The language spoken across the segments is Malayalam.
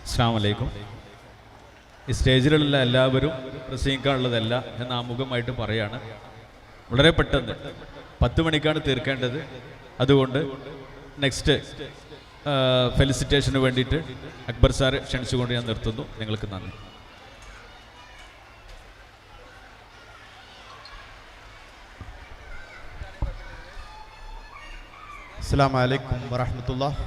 അസ്സലാമു അലൈക്കും. ഈ സ്റ്റേജിലുള്ള എല്ലാവരും പ്രസംഗിക്കാനുള്ളതല്ല എന്ന് ആമുഖമായിട്ട് പറയാണ്. വളരെ പെട്ടെന്ന് 10 മണിക്കാണ് തീർക്കേണ്ടത്. അതുകൊണ്ട് നെക്സ്റ്റ് ഫെലിസിറ്റേഷന് വേണ്ടിയിട്ട് അക്ബർ സാർ ക്ഷണിച്ചുകൊണ്ട് ഞാൻ നിർത്തുന്നു. നിങ്ങൾക്ക് നന്ദി. അസ്സലാമു അലൈക്കും വറഹ്മത്തുള്ളാഹി.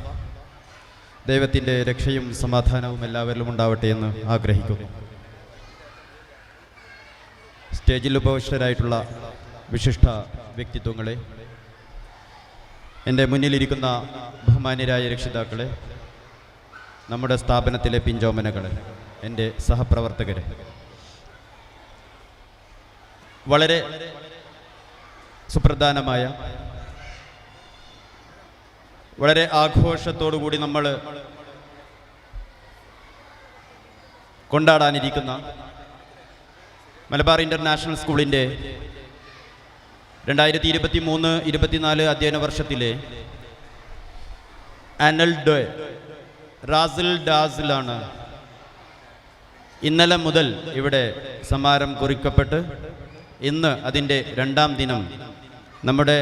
ദൈവത്തിൻ്റെ രക്ഷയും സമാധാനവും എല്ലാവരിലും ഉണ്ടാവട്ടെ എന്ന് ആഗ്രഹിക്കുന്നു. സ്റ്റേജിൽ ഉപവിഷ്ടരായിട്ടുള്ള വിശിഷ്ട വ്യക്തിത്വങ്ങളെ, എൻ്റെ മുന്നിലിരിക്കുന്ന ബഹുമാന്യരായ രക്ഷിതാക്കളെ, നമ്മുടെ സ്ഥാപനത്തിലെ പിഞ്ചോമനകളെ, എൻ്റെ സഹപ്രവർത്തകരെ, വളരെ സുപ്രധാനമായ വളരെ ആഘോഷത്തോടു കൂടി നമ്മൾ കൊണ്ടാടാനിരിക്കുന്ന മലബാർ ഇൻ്റർനാഷണൽ സ്കൂളിൻ്റെ 2023-24 അധ്യയന വർഷത്തിലെ ആനുവൽ ഡേ റാസിൽ ഡാസിലാണ് ഇന്നലെ മുതൽ ഇവിടെ സമാരം കുറിക്കപ്പെട്ട് ഇന്ന് അതിൻ്റെ 2ാം ദിനം നമ്മുടെ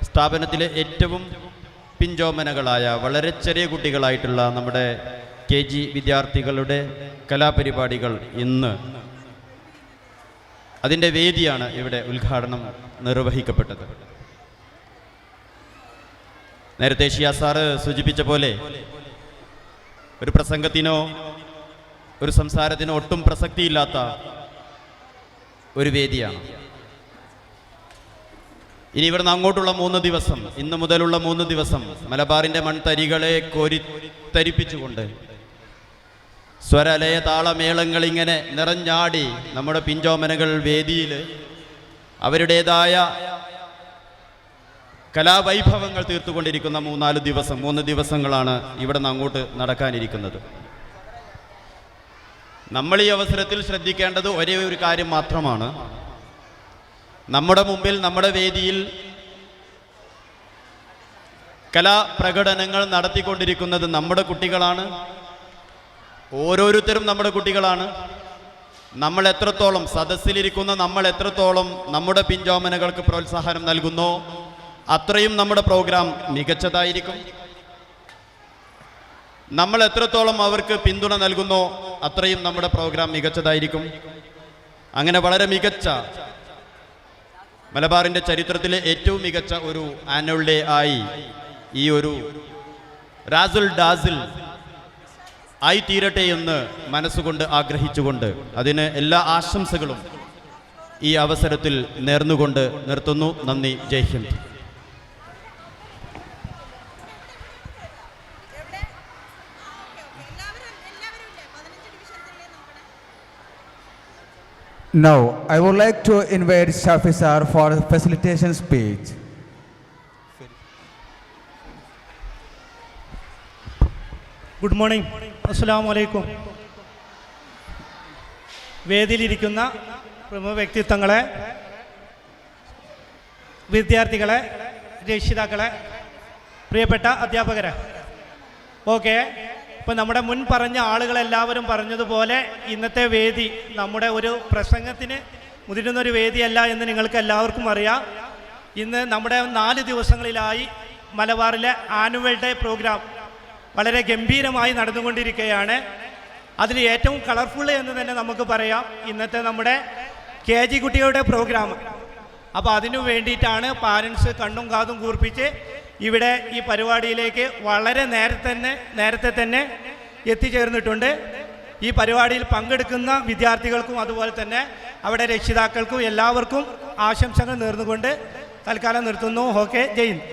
സ്ഥാപനത്തിലെ ഏറ്റവും പിഞ്ചോമനകളായ വളരെ ചെറിയ കുട്ടികളായിട്ടുള്ള നമ്മുടെ KG വിദ്യാർത്ഥികളുടെ കലാപരിപാടികൾ ഇന്ന് അതിൻ്റെ വേദിയാണ് ഇവിടെ ഉദ്ഘാടനം നിർവഹിക്കപ്പെട്ടത്. നേരത്തെ ഷിയാ സാറ് സൂചിപ്പിച്ച പോലെ ഒരു പ്രസംഗത്തിനോ ഒരു സംസാരത്തിനോ ഒട്ടും പ്രസക്തിയില്ലാത്ത ഒരു വേദിയാണ്. ഇനി ഇവിടുന്ന് അങ്ങോട്ടുള്ള 3 ദിവസം, ഇന്ന് മുതലുള്ള 3 ദിവസം മലബാറിൻ്റെ മൺതരികളെ കോരിത്തരിപ്പിച്ചുകൊണ്ട് സ്വരലയ താളമേളങ്ങൾ ഇങ്ങനെ നിറഞ്ഞാടി നമ്മുടെ പിഞ്ചോമനകൾ വേദിയിൽ അവരുടേതായ കലാവൈഭവങ്ങൾ തീർത്തുകൊണ്ടിരിക്കുന്ന 3 ദിവസങ്ങളാണ് ഇവിടുന്ന് അങ്ങോട്ട് നടക്കാനിരിക്കുന്നത്. നമ്മൾ ഈ അവസരത്തിൽ ശ്രദ്ധിക്കേണ്ടത് ഒരേ ഒരു കാര്യം മാത്രമാണ്. നമ്മുടെ മുമ്പിൽ, നമ്മുടെ വേദിയിൽ കലാപ്രകടനങ്ങൾ നടത്തിക്കൊണ്ടിരിക്കുന്നത് നമ്മുടെ കുട്ടികളാണ്. ഓരോരുത്തരും നമ്മുടെ കുട്ടികളാണ്. നമ്മൾ എത്രത്തോളം സദസ്സിലിരിക്കുന്ന നമ്മൾ എത്രത്തോളം നമ്മുടെ പിഞ്ചോമനകൾക്ക് പ്രോത്സാഹനം നൽകുന്നോ അത്രയും നമ്മുടെ പ്രോഗ്രാം മികച്ചതായിരിക്കും. നമ്മൾ എത്രത്തോളം അവർക്ക് പിന്തുണ നൽകുന്നോ അത്രയും നമ്മുടെ പ്രോഗ്രാം മികച്ചതായിരിക്കും. അങ്ങനെ വളരെ മികച്ച, മലബാറിൻ്റെ ചരിത്രത്തിലെ ഏറ്റവും മികച്ച ഒരു ആനുവൽ ഡേ ആയി ഈ ഒരു റാസിൽ ഡാസിൽ ആയി തീരട്ടെ എന്ന് മനസ്സുകൊണ്ട് ആഗ്രഹിച്ചുകൊണ്ട് അതിന് എല്ലാ ആശംസകളും ഈ അവസരത്തിൽ നേർന്നുകൊണ്ട് നിർത്തുന്നു. നന്ദി. ജയ് Hind. Now, I would like to invite Shafi sir for a facilitation speech. Good morning. അസ്സലാമു അലൈക്കും. വേദിയിലിരിക്കുന്ന പ്രമുഖ വ്യക്തിത്വങ്ങളെ, വിദ്യാർത്ഥികളെ, രക്ഷിതാക്കളെ, പ്രിയപ്പെട്ട അധ്യാപകരെ, ഓക്കെ. ഇപ്പം നമ്മുടെ മുൻ പറഞ്ഞ ആളുകളെല്ലാവരും പറഞ്ഞതുപോലെ ഇന്നത്തെ വേദി നമ്മുടെ ഒരു പ്രസംഗത്തിന് മുതിരുന്നൊരു വേദിയല്ല എന്ന് നിങ്ങൾക്ക് എല്ലാവർക്കും അറിയാം. ഇന്ന് നമ്മുടെ 4 ദിവസങ്ങളിലായി മലബാറിലെ ആനുവൽ ഡേ പ്രോഗ്രാം വളരെ ഗംഭീരമായി നടന്നുകൊണ്ടിരിക്കുകയാണ്. അതിൽ ഏറ്റവും കളർഫുൾ എന്ന് തന്നെ നമുക്ക് പറയാം ഇന്നത്തെ നമ്മുടെ KG കുട്ടികളുടെ പ്രോഗ്രാം. അപ്പോൾ അതിനു വേണ്ടിയിട്ടാണ് പാരൻസ് കണ്ണും കാതും കൂർപ്പിച്ച് ഇവിടെ ഈ പരിപാടിയിലേക്ക് വളരെ നേരത്തെ തന്നെ എത്തിച്ചേർന്നിട്ടുണ്ട്. ഈ പരിപാടിയിൽ പങ്കെടുക്കുന്ന വിദ്യാർത്ഥികൾക്കും അതുപോലെ തന്നെ അവിടെ രക്ഷിതാക്കൾക്കും എല്ലാവർക്കും ആശംസകൾ നേർന്നുകൊണ്ട് തൽക്കാലം നിർത്തുന്നു. Okay, Jai Hind.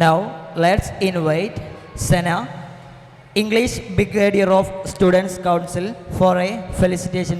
Now let's invite Sana, English Brigadier of Students Council, for a felicitation.